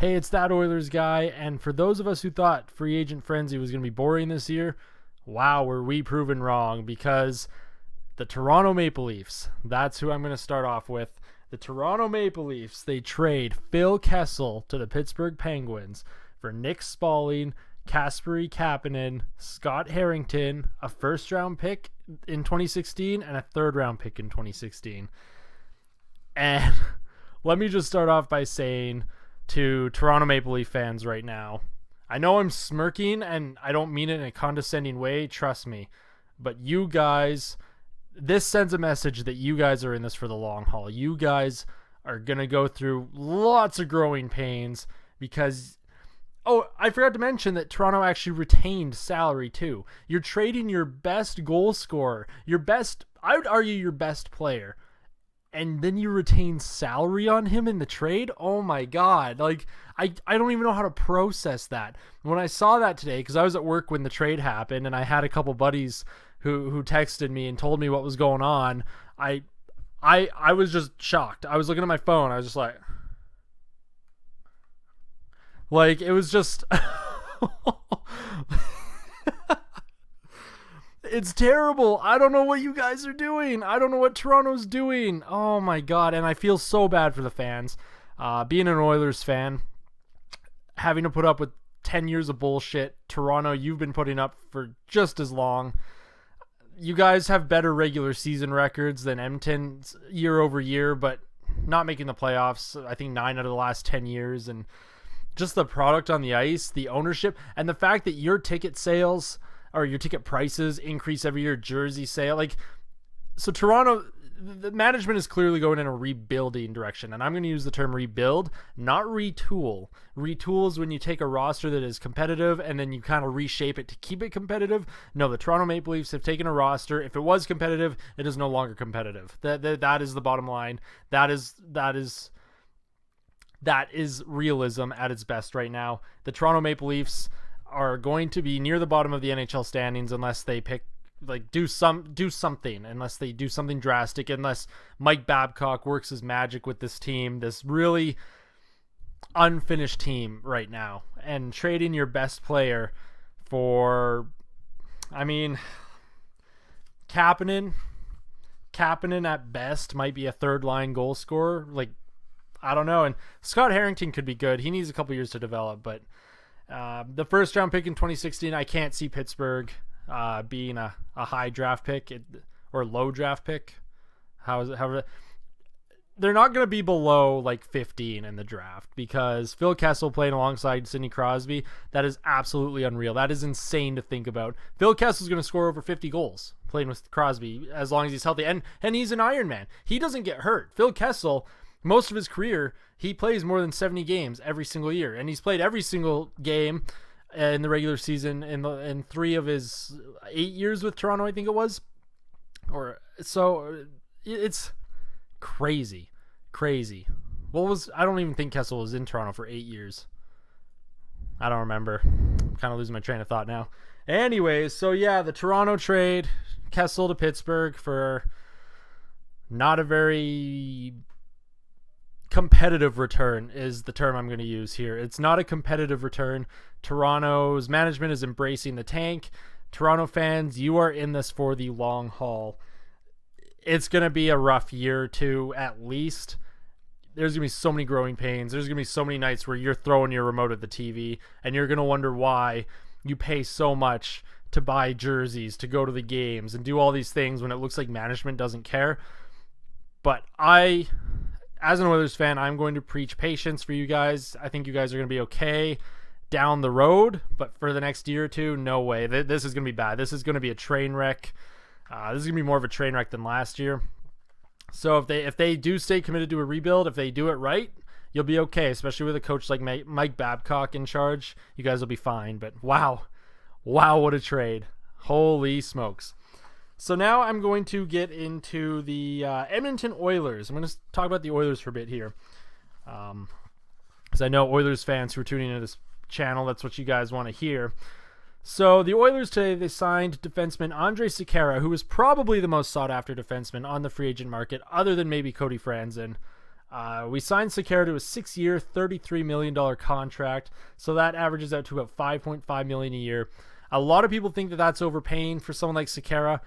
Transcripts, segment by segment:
Hey, it's that Oilers guy, and for those of us who thought free agent frenzy was going to be boring this year, wow, were we proven wrong, because the Toronto Maple Leafs, that's who I'm going to start off with. The Toronto Maple Leafs, they trade Phil Kessel to the Pittsburgh Penguins for Nick Spaulding, Kasperi Kapanen, Scott Harrington, a first-round pick in 2016, and a third-round pick in 2016. And let me just start off by saying to Toronto Maple Leaf fans right now, I know I'm smirking, and I don't mean it in a condescending way, trust me, but you guys, this sends a message that you guys are in this for the long haul. You guys are going to go through lots of growing pains because, oh, I forgot to mention that Toronto actually retained salary too. You're trading your best goal scorer, I would argue your best player, and then you retain salary on him in the trade? Oh my God. Like, I don't even know how to process that. When I saw that today, because I was at work when the trade happened, and I had a couple buddies who texted me and told me what was going on, I was just shocked. I was looking at my phone. I was just like it was just it's terrible. I don't know what you guys are doing. I don't know what Toronto's doing. Oh my God. And I feel so bad for the fans. Being an Oilers fan, having to put up with 10 years of bullshit. Toronto, you've been putting up for just as long. You guys have better regular season records than Edmonton year over year, but not making the playoffs, I think 9 out of the last 10 years. And just the product on the ice, the ownership, and the fact that your ticket sales or your ticket prices increase every year, jersey sale. Like, so Toronto, the management is clearly going in a rebuilding direction. And I'm going to use the term rebuild, not retool. Retool is when you take a roster that is competitive and then you kind of reshape it to keep it competitive. No, the Toronto Maple Leafs have taken a roster. If it was competitive, it is no longer competitive. That is the bottom line. That is realism at its best right now. The Toronto Maple Leafs are going to be near the bottom of the NHL standings unless they do something, unless they do something drastic, unless Mike Babcock works his magic with this team, this really unfinished team right now. And trading your best player for, I mean, Kapanen at best might be a third line goal scorer. Like, I don't know. And Scott Harrington could be good. He needs a couple years to develop, but the first round pick in 2016, I can't see Pittsburgh being a high draft pick or low draft pick. However, they're not going to be below like 15 in the draft because Phil Kessel playing alongside Sidney Crosby, that is absolutely unreal. That is insane to think about. Phil Kessel's going to score over 50 goals playing with Crosby as long as he's healthy, and he's an Iron Man. He doesn't get hurt. Phil Kessel, most of his career, he plays more than 70 games every single year, and he's played every single game in the regular season in 3 of his 8 years with Toronto, I think it was. Or so it's crazy. I don't even think Kessel was in Toronto for 8 years. I don't remember. I'm kind of losing my train of thought now. Anyways, so yeah, the Toronto trade, Kessel to Pittsburgh for not a very competitive return is the term I'm going to use here. It's not a competitive return. Toronto's management is embracing the tank. Toronto fans, you are in this for the long haul. It's going to be a rough year or two at least. There's going to be so many growing pains. There's going to be so many nights where you're throwing your remote at the TV and you're going to wonder why you pay so much to buy jerseys, to go to the games and do all these things when it looks like management doesn't care. But as an Oilers fan, I'm going to preach patience for you guys. I think you guys are going to be okay down the road, but for the next year or two, no way. This is going to be bad. This is going to be a train wreck. This is going to be more of a train wreck than last year. So if they do stay committed to a rebuild, if they do it right, you'll be okay, especially with a coach like Mike Babcock in charge. You guys will be fine, but wow, what a trade. Holy smokes. So now I'm going to get into the Edmonton Oilers. I'm going to talk about the Oilers for a bit here. Because I know Oilers fans who are tuning into this channel, that's what you guys want to hear. So the Oilers today, they signed defenseman Andrej Sekera, who is probably the most sought-after defenseman on the free agent market, other than maybe Cody Franzen. We signed Sekera to a 6-year, $33 million contract, so that averages out to about $5.5 million a year. A lot of people think that that's overpaying for someone like Sekera.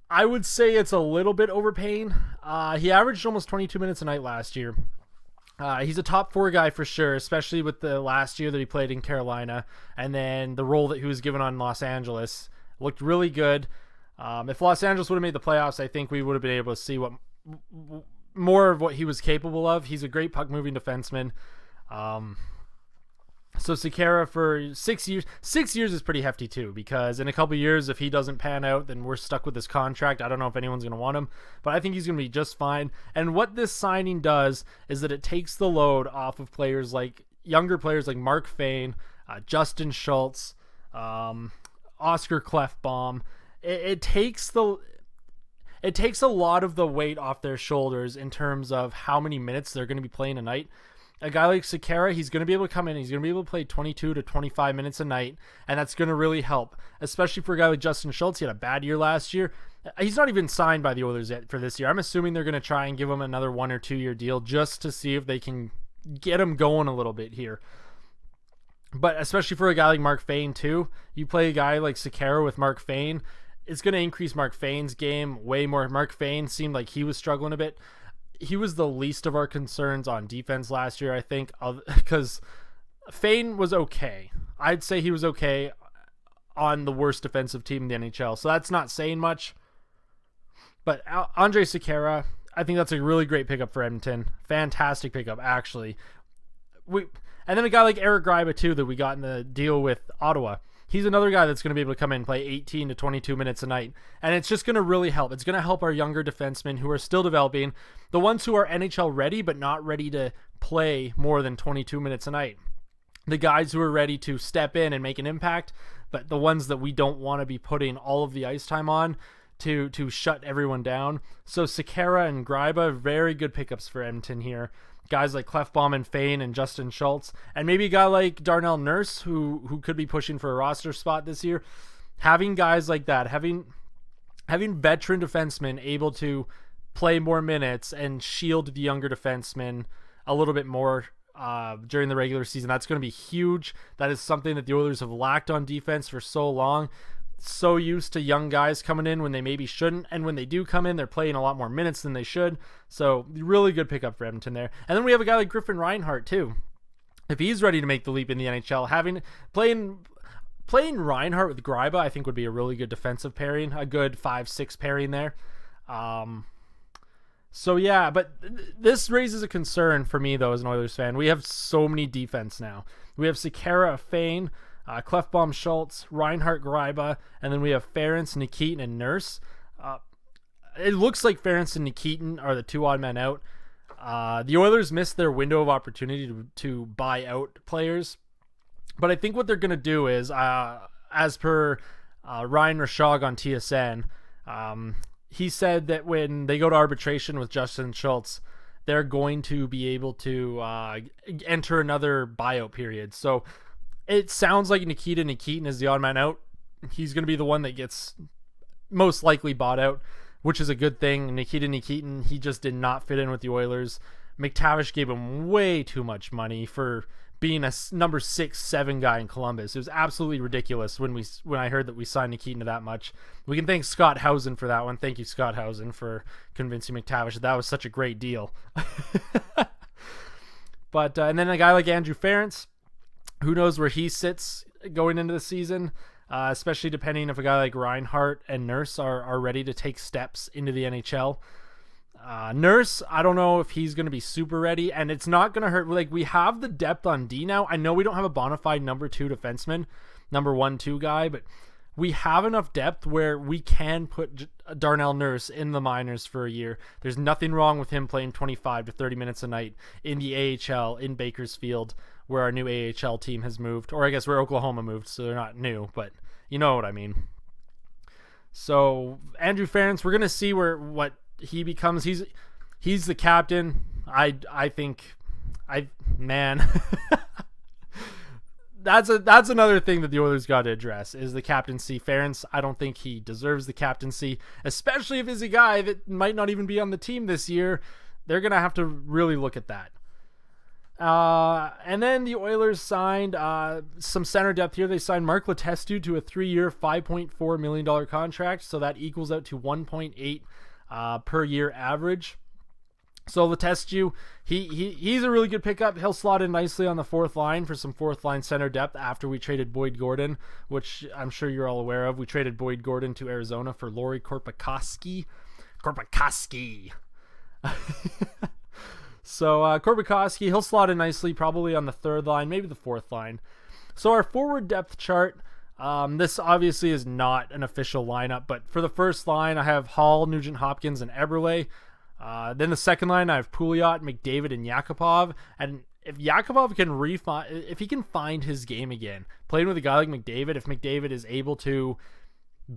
I would say it's a little bit overpaying. He averaged almost 22 minutes a night last year. He's a top 4 guy for sure, especially with the last year that he played in Carolina, and then the role that he was given on Los Angeles. Looked really good. If Los Angeles would have made the playoffs, I think we would have been able to see more of what he was capable of. He's a great puck-moving defenseman. So Sekera for 6 years. 6 years is pretty hefty too, because in a couple of years, if he doesn't pan out, then we're stuck with this contract. I don't know if anyone's going to want him, but I think he's going to be just fine. And what this signing does is that it takes the load off of younger players like Mark Fane, Justin Schultz, Oscar Klefbom. It takes a lot of the weight off their shoulders in terms of how many minutes they're going to be playing a night. A guy like Sekera, he's going to be able to come in, he's going to be able to play 22 to 25 minutes a night, and that's going to really help, especially for a guy like Justin Schultz. He had a bad year last year. He's not even signed by the Oilers yet for this year. I'm assuming they're going to try and give him another 1 or 2 year deal just to see if they can get him going a little bit here. But especially for a guy like Mark Fane too, you play a guy like Sekera with Mark Fane, it's going to increase Mark Fane's game way more. Mark Fane seemed like he was struggling a bit. He was the least of our concerns on defense last year, I think, because Fane was okay. I'd say he was okay on the worst defensive team in the NHL, so that's not saying much. But Andrej Sekera, I think that's a really great pickup for Edmonton. Fantastic pickup, actually. And then a guy like Eric Gryba, too, that we got in the deal with Ottawa. He's another guy that's going to be able to come in and play 18 to 22 minutes a night. And it's just going to really help. It's going to help our younger defensemen who are still developing, the ones who are NHL ready but not ready to play more than 22 minutes a night. The guys who are ready to step in and make an impact, but the ones that we don't want to be putting all of the ice time on to shut everyone down. So Sekera and Gryba, very good pickups for Edmonton here. Guys like Klefbom and Fane and Justin Schultz, and maybe a guy like Darnell Nurse who could be pushing for a roster spot this year. Having guys like that, having veteran defensemen able to play more minutes and shield the younger defensemen a little bit more during the regular season, that's going to be huge. That is something that the Oilers have lacked on defense for so long. So used to young guys coming in when they maybe shouldn't, and when they do come in, they're playing a lot more minutes than they should. So really good pickup for Edmonton there. And then we have a guy like Griffin Reinhart too. If he's ready to make the leap in the NHL, playing Reinhart with Gryba, I think would be a really good defensive pairing, a good 5-6 pairing there. So yeah, but this raises a concern for me though as an Oilers fan. We have so many defense now. We have Sekera, Fane, Klefbom, Schultz, Reinhart, Gryba, and then we have Ferentz, Nikitin, and Nurse. It looks like Ferentz and Nikitin are the 2 odd men out. The Oilers missed their window of opportunity to buy out players, but I think what they're going to do is, as per Ryan Rishaug on TSN, he said that when they go to arbitration with Justin Schultz, they're going to be able to enter another buyout period. So it sounds like Nikitin is the odd man out. He's going to be the one that gets most likely bought out, which is a good thing. Nikitin, he just did not fit in with the Oilers. McTavish gave him way too much money for being a number 6-7 guy in Columbus. It was absolutely ridiculous when I heard that we signed Nikitin to that much. We can thank Scott Housen for that one. Thank you, Scott Housen, for convincing McTavish that was such a great deal. But and then a guy like Andrew Ferentz, who knows where he sits going into the season, especially depending if a guy like Reinhart and Nurse are ready to take steps into the NHL. Nurse, I don't know if he's going to be super ready, and it's not going to hurt. Like, we have the depth on D now. I know we don't have a bona fide number 2 defenseman, number 1-2 guy, but we have enough depth where we can put Darnell Nurse in the minors for a year. There's nothing wrong with him playing 25 to 30 minutes a night in the AHL in Bakersfield, where our new AHL team has moved, or I guess where Oklahoma moved, so they're not new, but you know what I mean. So Andrew Ferentz, we're gonna see what he becomes. He's the captain. I think that's another thing that the Oilers got to address is the captaincy. Ferentz, I don't think he deserves the captaincy, especially if he's a guy that might not even be on the team this year. they're going to have to really look at that. And then the Oilers signed some center depth here. They signed Mark Letestu to a 3-year, $5.4 million contract, so that equals out to 1.8 per year average. So Letestu, he's a really good pickup. He'll slot in nicely on the fourth line for some fourth line center depth after we traded Boyd Gordon, which I'm sure you're all aware of. We traded Boyd Gordon to Arizona for Lauri Korpikoski. So Korpikoski, he'll slot in nicely, probably on the third line, maybe the fourth line. So our forward depth chart, this obviously is not an official lineup, but for the first line, I have Hall, Nugent Hopkins, and Eberle. Then the second line, I have Pouliot, McDavid, and Yakupov. And if Yakupov can if he can find his game again, playing with a guy like McDavid, if McDavid is able to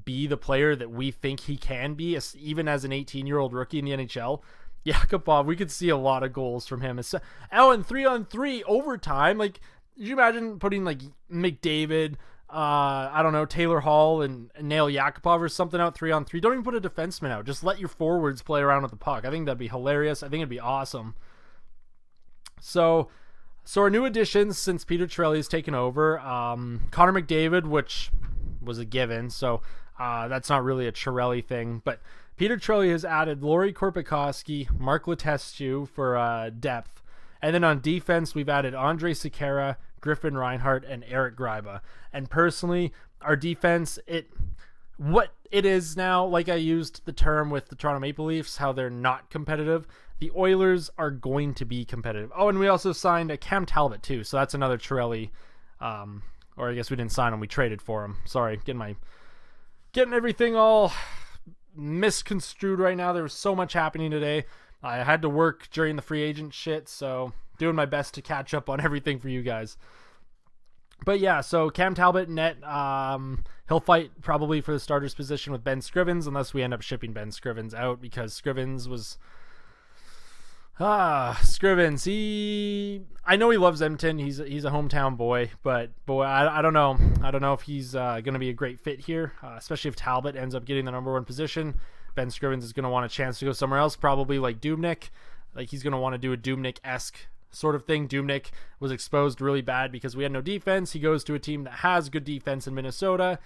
be the player that we think he can be, even as an 18-year-old rookie in the NHL, Yakupov, we could see a lot of goals from him. And 3-on-3 overtime, like, did you imagine putting like McDavid, I don't know, Taylor Hall and Nail Yakupov or something out 3-on-3? Don't even put a defenseman out. Just let your forwards play around with the puck. I think that'd be hilarious. I think it'd be awesome. So our new additions since Peter Chiarelli has taken over, Connor McDavid, which was a given, so that's not really a Chiarelli thing, but Peter Chiarelli has added Lauri Korpikoski, Mark Letestu for depth. And then on defense, we've added Andrej Sekera, Griffin Reinhart, and Eric Gryba. And personally, our defense, what it is now, like I used the term with the Toronto Maple Leafs, how they're not competitive, the Oilers are going to be competitive. Oh, and we also signed a Cam Talbot too, so that's another Chiarelli, or I guess we didn't sign him, we traded for him. Sorry, getting everything all misconstrued right now. There was so much happening today. I had to work during the free agent shit, so doing my best to catch up on everything for you guys. But yeah, so Cam Talbot net, he'll fight probably for the starter's position with Ben Scrivens, unless we end up shipping Ben Scrivens out, because Scrivens was Scrivens, I know he loves Edmonton. He's a hometown boy, but boy, I don't know. I don't know if he's going to be a great fit here, especially if Talbot ends up getting the number one position. Ben Scrivens is going to want a chance to go somewhere else, probably like Dubnyk. Like, he's going to want to do a Dubnyk-esque sort of thing. Dubnyk was exposed really bad because we had no defense. He goes to a team that has good defense in Minnesota,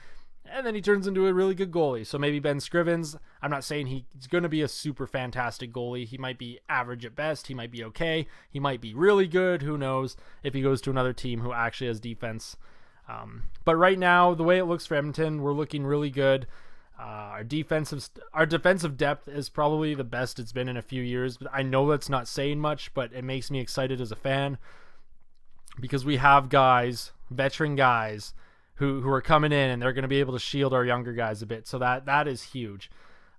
and then he turns into a really good goalie. So maybe Ben Scrivens, I'm not saying he's going to be a super fantastic goalie. He might be average at best. He might be okay. He might be really good. Who knows if he goes to another team who actually has defense. But right now, the way it looks for Edmonton, we're looking really good. Our defensive depth is probably the best it's been in a few years. But I know that's not saying much, but it makes me excited as a fan because we have guys, veteran guys, who are coming in, and they're going to be able to shield our younger guys a bit. So that is huge.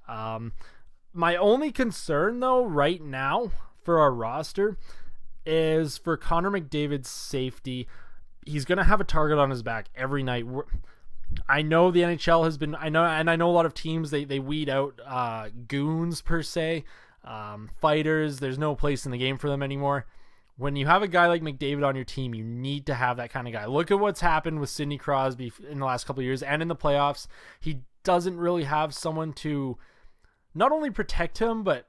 My only concern, though, right now for our roster is for Connor McDavid's safety. He's going to have a target on his back every night. I know the NHL has been, I know a lot of teams, they weed out goons per se, fighters. There's no place in the game for them anymore. When you have a guy like McDavid on your team, you need to have that kind of guy. Look at what's happened with Sidney Crosby in the last couple of years and in the playoffs. He doesn't really have someone to not only protect him, but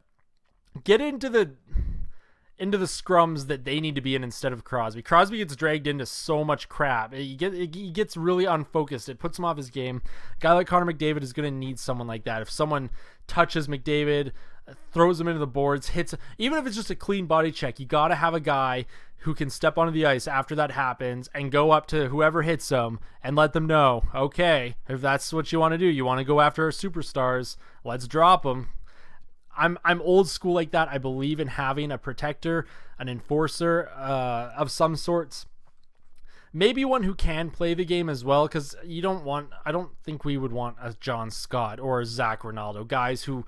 get into the scrums that they need to be in instead of Crosby. Crosby gets dragged into so much crap. He gets really unfocused. It puts him off his game. A guy like Connor McDavid is going to need someone like that. If someone touches McDavid, throws him into the boards, hits, even if it's just a clean body check, you got to have a guy who can step onto the ice after that happens and go up to whoever hits them and let them know, okay, if that's what you want to do, you want to go after our superstars, let's drop them. I'm old school like that. I believe in having a protector, an enforcer of some sorts. Maybe one who can play the game as well, because I don't think we would want a John Scott or a Zach Ronaldo, guys who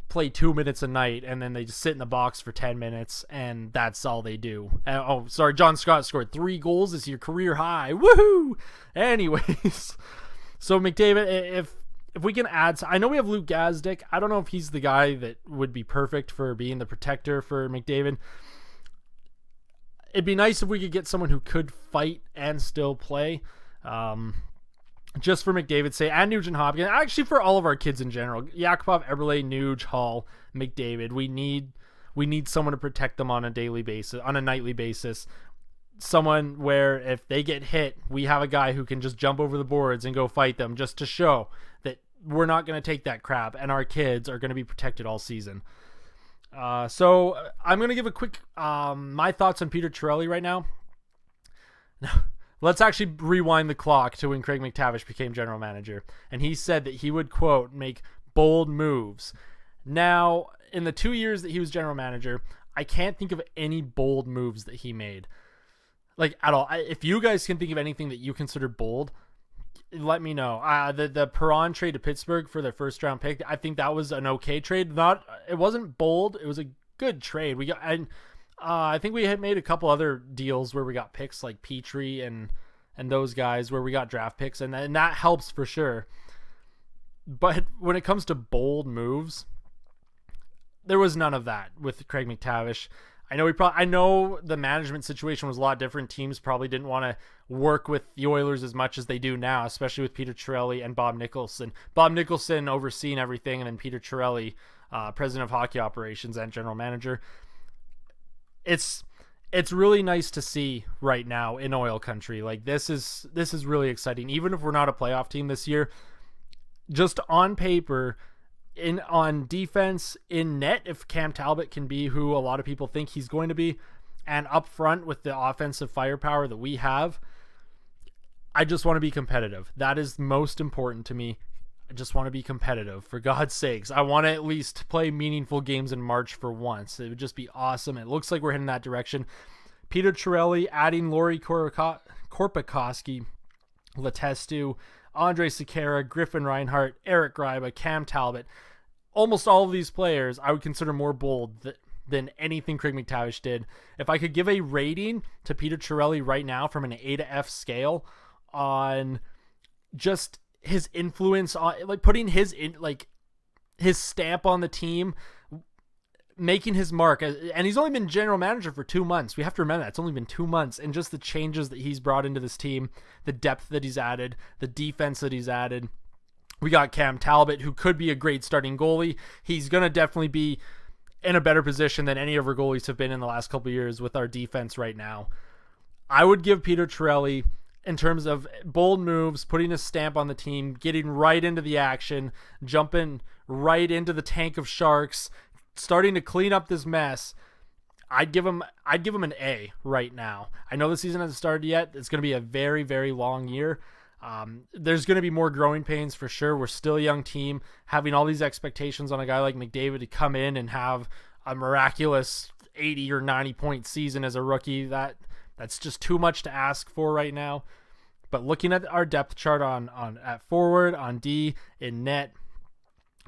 play 2 minutes a night and then they just sit in the box for 10 minutes and that's all they do. John Scott scored 3 goals this year, career high. Woohoo! Anyways, so McDavid, if we can add, I know we have Luke Gazdic. I don't know if he's the guy that would be perfect for being the protector for McDavid. It'd be nice if we could get someone who could fight and still play. Just for McDavid's sake, and Nugent Hopkins. Actually, for all of our kids in general. Yakupov, Eberle, Nuge, Hall, McDavid. We need We need someone to protect them on a daily basis, on a nightly basis. Someone where if they get hit, we have a guy who can just jump over the boards and go fight them, just to show that we're not going to take that crap and our kids are going to be protected all season. So I'm going to give a quick my thoughts on Peter Chiarelli right now. Let's actually rewind the clock to when Craig McTavish became general manager. And he said that he would, quote, make bold moves. Now, in the 2 years that he was general manager, I can't think of any bold moves that he made. Like, at all. If you guys can think of anything that you consider bold, let me know. The Perron trade to Pittsburgh for their first round pick, I think that was an okay trade. It wasn't bold. It was a good trade. I think we had made a couple other deals where we got picks like Petrie and those guys where we got draft picks, and that helps for sure. But when it comes to bold moves, there was none of that with Craig McTavish. I know the management situation was a lot different. Teams probably didn't want to work with the Oilers as much as they do now, especially with Peter Chiarelli and Bob Nicholson. Bob Nicholson overseeing everything, and then Peter Chiarelli, president of hockey operations and general manager. It's really nice to see right now in oil country. Like, this is really exciting. Even if we're not a playoff team this year, just on paper, on defense, in net, if Cam Talbot can be who a lot of people think he's going to be, and up front with the offensive firepower that we have, I just want to be competitive. That is most important to me. I just want to be competitive, for God's sakes. I want to at least play meaningful games in March for once. It would just be awesome. It looks like we're heading that direction. Peter Chiarelli adding Lauri Korpikoski, Letestu, Andrej Sekera, Griffin Reinhart, Eric Greiba, Cam Talbot. Almost all of these players I would consider more bold than anything Craig McTavish did. If I could give a rating to Peter Chiarelli right now from an A to F scale on just his influence on, like, putting his stamp on the team, making his mark, and he's only been general manager for 2 months. We have to remember that it's only been 2 months, and just the changes that he's brought into this team, the depth that he's added, the defense that he's added. We got Cam Talbot, who could be a great starting goalie. He's going to definitely be in a better position than any of our goalies have been in the last couple of years with our defense right now. I would give Peter Chiarelli, in terms of bold moves, putting a stamp on the team, getting right into the action, jumping right into the tank of sharks, starting to clean up this mess, I'd give him an A right now. I know the season hasn't started yet. It's going to be a very, very long year. There's going to be more growing pains for sure. We're still a young team. Having all these expectations on a guy like McDavid to come in and have a miraculous 80 or 90 point season as a rookie, that's just too much to ask for right now. But looking at our depth chart on at forward, on D, in net,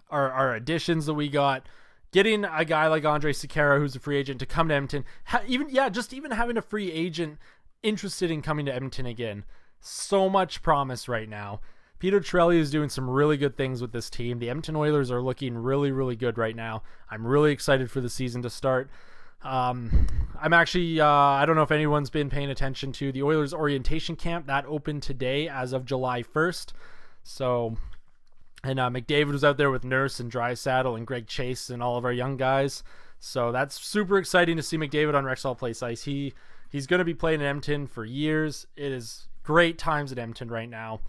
our additions that we got, getting a guy like Andrej Sekera, who's a free agent, to come to Edmonton, even having a free agent interested in coming to Edmonton again. So much promise right now. Peter Chiarelli is doing some really good things with this team. The Edmonton Oilers are looking really, really good right now. I'm really excited for the season to start. I'm actually, I don't know if anyone's been paying attention to the Oilers orientation camp that opened today as of July 1st. So, and McDavid was out there with Nurse and Draisaitl and Greg Chase and all of our young guys. So that's super exciting to see McDavid on Rexall Place Ice. He's going to be playing in Edmonton for years. It is great times at Edmonton right now.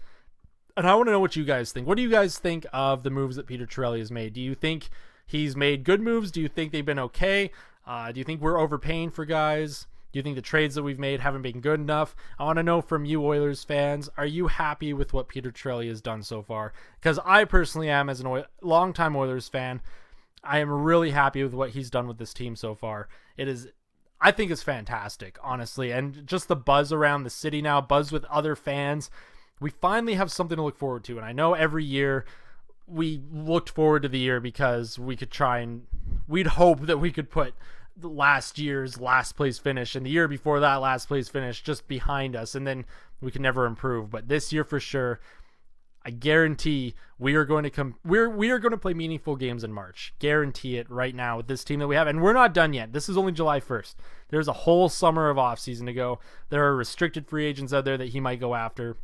And I want to know what you guys think. What do you guys think of the moves that Peter Chiarelli has made? Do you think he's made good moves? Do you think they've been okay? Do you think we're overpaying for guys? Do you think the trades that we've made haven't been good enough? I want to know from you Oilers fans, are you happy with what Peter Chiarelli has done so far? Because I personally am, as a longtime Oilers fan. I am really happy with what he's done with this team so far. I think it's fantastic, honestly. And just the buzz around the city now, buzz with other fans. We finally have something to look forward to. And I know every year we looked forward to the year because we'd hope that we could put last year's last place finish and the year before that last place finish just behind us, and then we can never improve. But this year for sure, I guarantee we are going to we are going to play meaningful games in March. Guarantee it right now with this team that we have. And we're not done yet. This is only July 1st. There's a whole summer of offseason to go. There are restricted free agents out there that he might go after.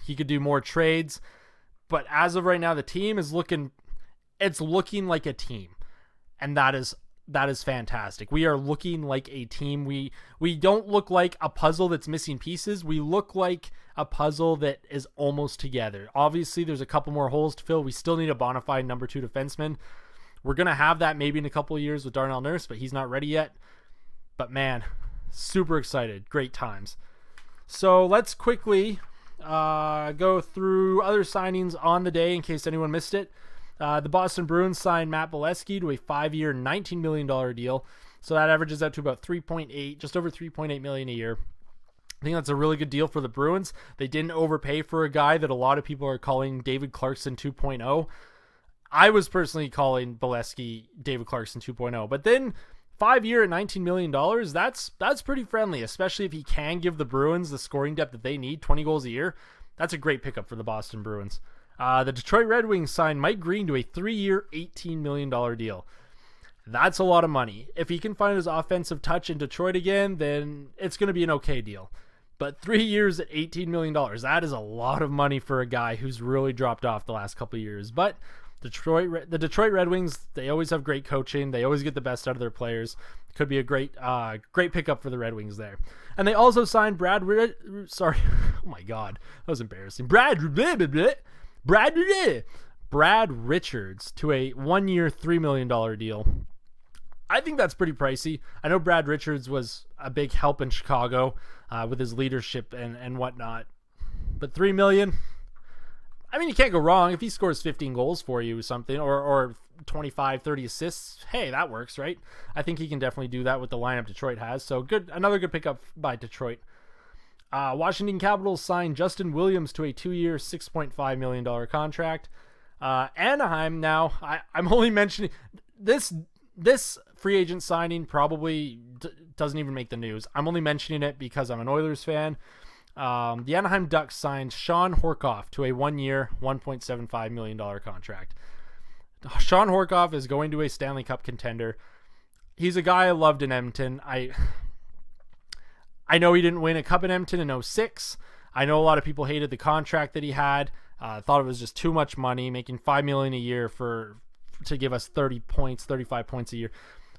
He could do more trades. But as of right now, the team is looking like a team. And that is that is fantastic. We are looking like a team. We don't look like a puzzle that's missing pieces. We look like a puzzle that is almost together. Obviously, there's a couple more holes to fill. We still need a bona fide number 2 defenseman. We're going to have that maybe in a couple of years with Darnell Nurse, but he's not ready yet. But man, super excited. Great times. So let's quickly go through other signings on the day in case anyone missed it. The Boston Bruins signed Matt Bolesky to a 5-year, $19 million deal. So that averages out to about 3.8, just over 3.8 million a year. I think that's a really good deal for the Bruins. They didn't overpay for a guy that a lot of people are calling David Clarkson 2.0. I was personally calling Bolesky David Clarkson 2.0, but then 5-year at $19 million, that's pretty friendly, especially if he can give the Bruins the scoring depth that they need, 20 goals a year. That's a great pickup for the Boston Bruins. The Detroit Red Wings signed Mike Green to a 3-year, $18 million deal. That's a lot of money. If he can find his offensive touch in Detroit again, then it's going to be an okay deal. But 3 years at $18 million, that is a lot of money for a guy who's really dropped off the last couple of years. But the Detroit Red Wings, they always have great coaching. They always get the best out of their players. Could be a great pickup for the Red Wings there. And they also signed Brad Richards to a 1-year, $3 million deal. I think that's pretty pricey. I know Brad Richards was a big help in Chicago with his leadership and whatnot. But $3 million, I mean, you can't go wrong. If he scores 15 goals for you or something, or 25, 30 assists, hey, that works, right? I think he can definitely do that with the lineup Detroit has. So another good pickup by Detroit. Washington Capitals signed Justin Williams to a 2-year, $6.5 million contract. Anaheim, now, I'm only mentioning this free agent signing probably doesn't even make the news. I'm only mentioning it because I'm an Oilers fan. The Anaheim Ducks signed Sean Horkoff to a 1-year, $1.75 million contract. Sean Horkoff is going to a Stanley Cup contender. He's a guy I loved in Edmonton. I know he didn't win a cup in Edmonton in 2006. I know a lot of people hated the contract that he had. Thought it was just too much money, making $5 million a year to give us 30 points, 35 points a year.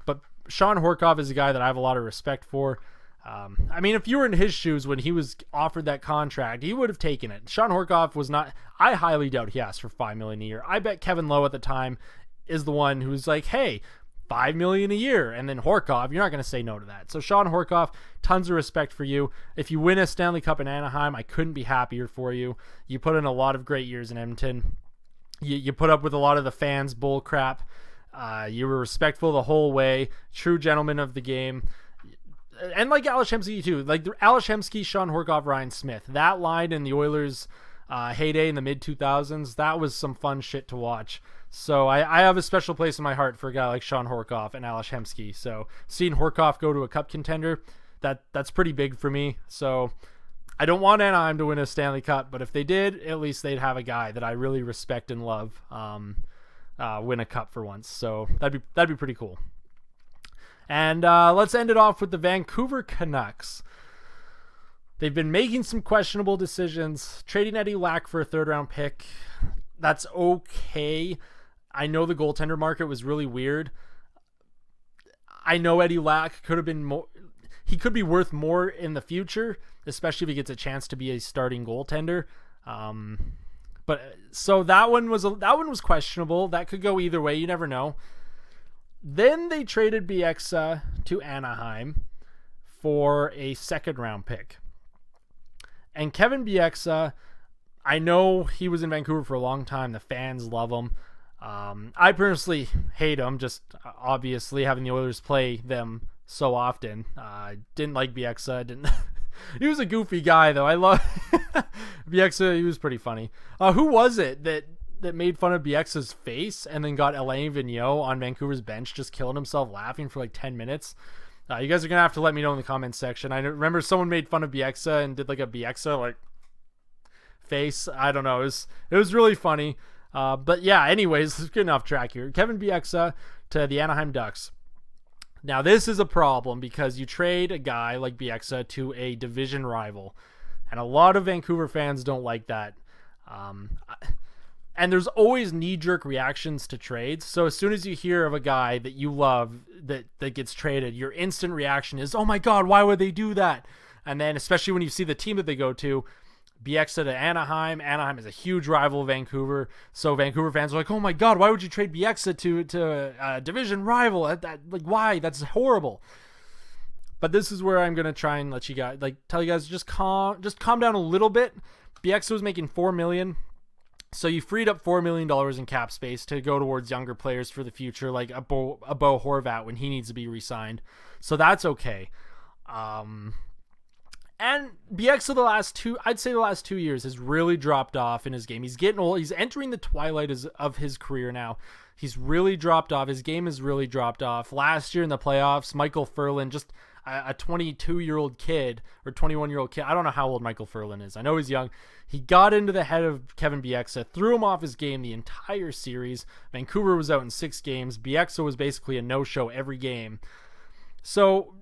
But Sean Horkoff is a guy that I have a lot of respect for. I mean, if you were in his shoes when he was offered that contract, he would have taken it. Sean Horkoff was not. I highly doubt he asked for $5 million a year. I bet Kevin Lowe at the time is the one who's like, "Hey, $5 million a year," and then Horkoff, you're not going to say no to that. So Sean Horkoff, tons of respect for you. If you win a Stanley Cup in Anaheim, I couldn't be happier for you. You put in a lot of great years in Edmonton. You put up with a lot of the fans' bull crap. You were respectful the whole way. True gentleman of the game. And like Ales Hemsky too. Like Ales Hemsky, Sean Horkoff, Ryan Smith. That line in the Oilers' heyday in the mid-2000s, that was some fun shit to watch. So I have a special place in my heart for a guy like Sean Horkoff and Ales Hemsky. So seeing Horkoff go to a cup contender, that's pretty big for me. So I don't want Anaheim to win a Stanley Cup, but if they did, at least they'd have a guy that I really respect and love win a cup for once. So that'd be pretty cool. And let's end it off with the Vancouver Canucks. They've been making some questionable decisions. Trading Eddie Lack for a 3rd-round pick, that's okay. I know the goaltender market was really weird. I know Eddie Lack could have been more. He could be worth more in the future, especially if he gets a chance to be a starting goaltender. But so that one was questionable. That could go either way. You never know. Then they traded Bieksa to Anaheim for a 2nd-round pick. And Kevin Bieksa, I know he was in Vancouver for a long time. The fans love him. I personally hate him, just obviously having the Oilers play them so often. Didn't like Bieksa. He was a goofy guy, though. I love Bieksa. He was pretty funny. Who was it that made fun of Bieksa's face and then got Alain Vigneault on Vancouver's bench just killing himself laughing for like 10 minutes? You guys are going to have to let me know in the comments section. I remember someone made fun of Bieksa and did like a Bieksa like face. I don't know. It was really funny. But yeah, anyways, let's get off track here. Kevin Bieksa to the Anaheim Ducks. Now this is a problem because you trade a guy like Bieksa to a division rival. And a lot of Vancouver fans don't like that. And there's always knee-jerk reactions to trades. So as soon as you hear of a guy that you love that gets traded, your instant reaction is, oh my God, why would they do that? And then especially when you see the team that they go to, Bieksa to Anaheim. Anaheim is a huge rival of Vancouver. So Vancouver fans are like, oh my God, why would you trade Bieksa to a division rival? Like, why? That's horrible. But this is where I'm going to try and let you guys, tell you guys, just calm down a little bit. Bieksa was making $4 million. So you freed up $4 million in cap space to go towards younger players for the future, like a Bo Horvat when he needs to be re-signed. So that's okay. And Bieksa the last 2 years has really dropped off in his game. He's getting old. He's entering the twilight of his career now. He's really dropped off. His game has really dropped off. Last year in the playoffs, Michael Ferland, just a 22-year-old kid or 21-year-old kid. I don't know how old Michael Ferland is. I know he's young. He got into the head of Kevin Bieksa, threw him off his game the entire series. Vancouver was out in 6 games. Bieksa was basically a no-show every game. So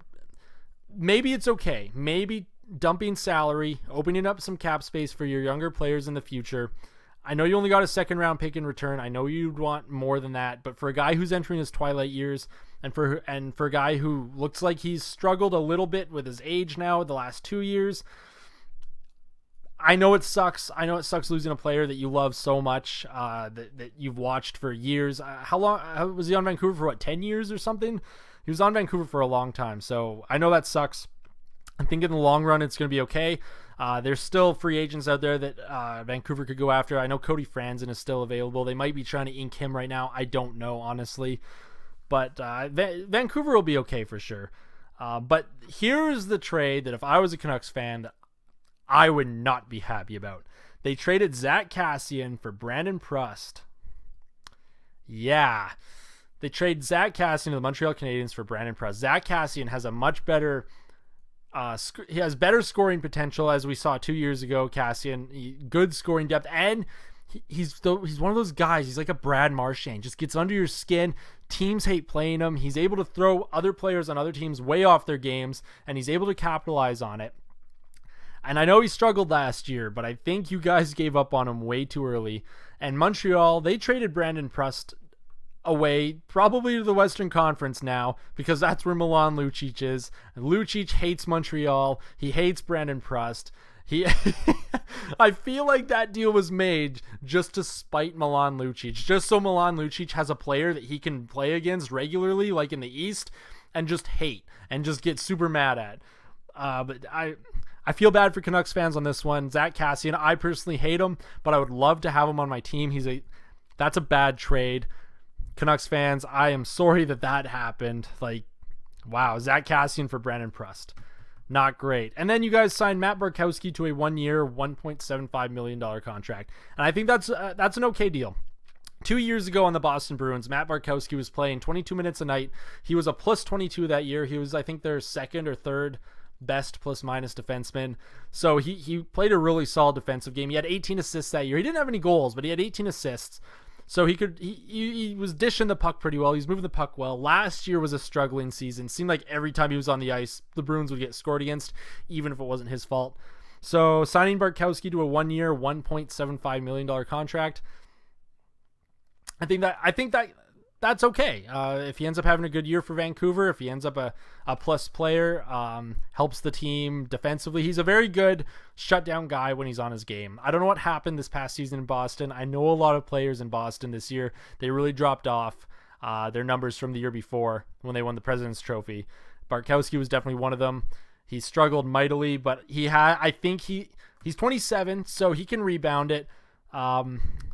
maybe it's okay. Maybe dumping salary, opening up some cap space for your younger players in the future. I know you only got a second-round pick in return. I know you'd want more than that, but for a guy who's entering his twilight years, and for a guy who looks like he's struggled a little bit with his age now the last 2 years, I know it sucks. I know it sucks losing a player that you love so much, that you've watched for years. How long was he on Vancouver for? 10 years or something? He was on Vancouver for a long time, so I know that sucks. I think in the long run it's going to be okay. There's still free agents out there that Vancouver could go after. I know Cody Franzen is still available. They might be trying to ink him right now. I don't know, honestly. But Vancouver will be okay for sure. But here's the trade that if I was a Canucks fan, that I would not be happy about. They traded Zack Kassian for Brandon Prust. Yeah. They trade Zack Kassian to the Montreal Canadiens for Brandon Prust. Zack Kassian has a much better... he has better scoring potential, as we saw 2 years ago. Kassian, good scoring depth, and he's one of those guys. He's like a Brad Marchand, just gets under your skin. Teams hate playing him. He's able to throw other players on other teams way off their games, and he's able to capitalize on it. And I know he struggled last year, but I think you guys gave up on him way too early. And Montreal, they traded Brandon Prust away, probably to the Western Conference now, because that's where Milan Lucic is. And Lucic hates Montreal. He hates Brandon Prust. I feel like that deal was made just to spite Milan Lucic, just so Milan Lucic has a player that he can play against regularly, like in the East, and just hate and just get super mad at. But I feel bad for Canucks fans on this one. Zack Kassian, I personally hate him, but I would love to have him on my team. That's a bad trade. Canucks fans, I am sorry that happened. Like, wow, Zack Kassian for Brandon Prust. Not great. And then you guys signed Matt Bartkowski to a 1-year, $1.75 million contract. And I think that's an okay deal. 2 years ago on the Boston Bruins, Matt Bartkowski was playing 22 minutes a night. He was a plus 22 that year. He was, I think, their second or third best plus-minus defenseman. So he played a really solid defensive game. He had 18 assists that year. He didn't have any goals, but he had 18 assists. So he was dishing the puck pretty well. He was moving the puck well. Last year was a struggling season. Seemed like every time he was on the ice, the Bruins would get scored against, even if it wasn't his fault. So signing Bartkowski to a 1-year, $1.75 million contract, I think that's okay. If he ends up having a good year for Vancouver, if he ends up a plus player, helps the team defensively. He's a very good shutdown guy when he's on his game. I don't know what happened this past season in Boston. I know a lot of players in Boston this year, they really dropped off their numbers from the year before when they won the President's Trophy. Bartkowski was definitely one of them. He struggled mightily, but I think he's 27, so he can rebound it.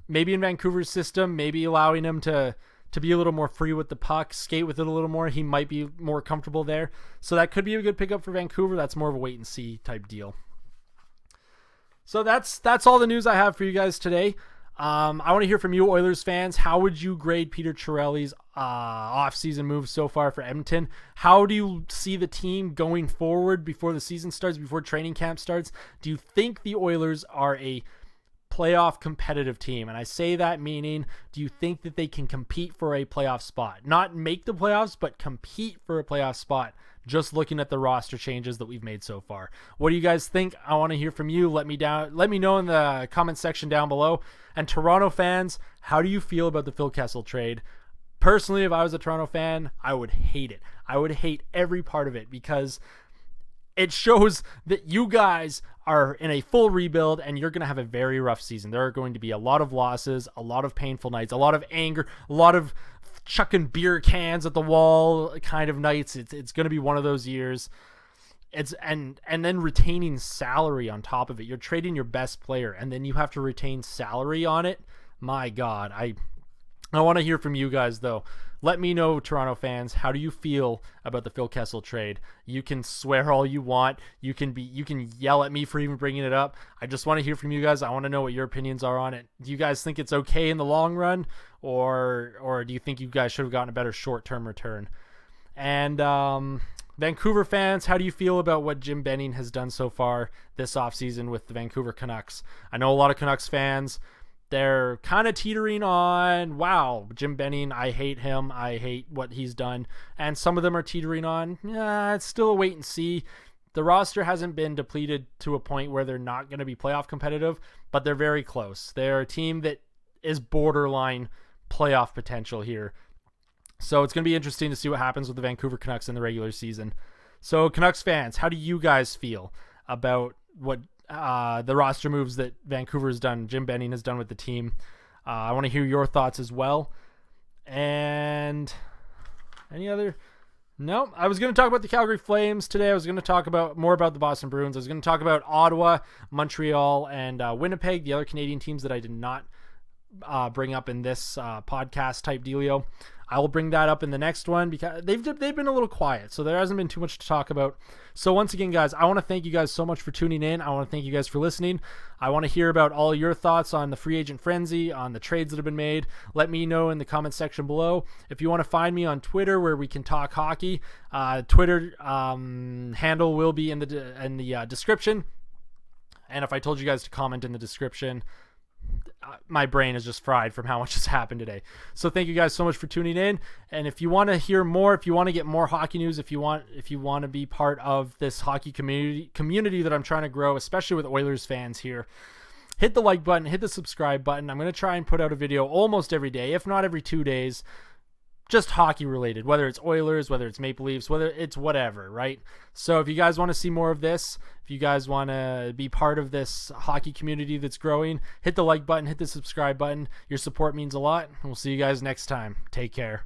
Maybe in Vancouver's system, maybe allowing him to be a little more free with the puck, skate with it a little more. He might be more comfortable there. So that could be a good pickup for Vancouver. That's more of a wait and see type deal. So that's all the news I have for you guys today. I want to hear from you Oilers fans. How would you grade Peter Chiarelli's off-season moves so far for Edmonton? How do you see the team going forward before the season starts, before training camp starts? Do you think the Oilers are a playoff competitive team? And I say that meaning, do you think that they can compete for a playoff spot? Not make the playoffs, but compete for a playoff spot just looking at the roster changes that we've made so far. What do you guys think? I want to hear from you. Let me know in the comment section down below. And Toronto fans, how do you feel about the Phil Kessel trade? Personally, if I was a Toronto fan, I would hate it. I would hate every part of it because it shows that you guys are in a full rebuild and you're going to have a very rough season. There are going to be a lot of losses, a lot of painful nights, a lot of anger, a lot of chucking beer cans at the wall kind of nights. It's going to be one of those years. And then retaining salary on top of it. You're trading your best player and then you have to retain salary on it. My God, I want to hear from you guys though. Let me know, Toronto fans, how do you feel about the Phil Kessel trade? You can swear all you want. You can yell at me for even bringing it up. I just want to hear from you guys. I want to know what your opinions are on it. Do you guys think it's okay in the long run, or do you think you guys should have gotten a better short-term return? And Vancouver fans, how do you feel about what Jim Benning has done so far this offseason with the Vancouver Canucks? I know a lot of Canucks fans, they're kind of teetering on, wow, Jim Benning, I hate him. I hate what he's done. And some of them are teetering on, it's still a wait and see. The roster hasn't been depleted to a point where they're not going to be playoff competitive, but they're very close. They're a team that is borderline playoff potential here. So it's going to be interesting to see what happens with the Vancouver Canucks in the regular season. So Canucks fans, how do you guys feel about what the roster moves that Vancouver has done, Jim Benning has done with the team? I want to hear your thoughts as well. And any other? No, I was going to talk about the Calgary Flames today. I was going to talk more about the Boston Bruins. I was going to talk about Ottawa, Montreal, and Winnipeg, the other Canadian teams that I did not bring up in this podcast type dealio. I will bring that up in the next one because they've been a little quiet, so there hasn't been too much to talk about. So once again, guys, I want to thank you guys so much for tuning in. I want to thank you guys for listening. I want to hear about all your thoughts on the free agent frenzy, on the trades that have been made. Let me know in the comment section below. If you want to find me on Twitter where we can talk hockey, Twitter handle will be in the description. And if I told you guys to comment in the description, my brain is just fried from how much has happened today. So thank you guys so much for tuning in. And if you want to hear more, if you want to get more hockey news, if you want to be part of this hockey community that I'm trying to grow, especially with Oilers fans here, hit the like button, hit the subscribe button. I'm going to try and put out a video almost every day, if not every 2 days, just hockey related, whether it's Oilers, whether it's Maple Leafs, whether it's whatever, right? So if you guys want to see more of this, if you guys want to be part of this hockey community that's growing, hit the like button, hit the subscribe button. Your support means a lot. We'll see you guys next time. Take care.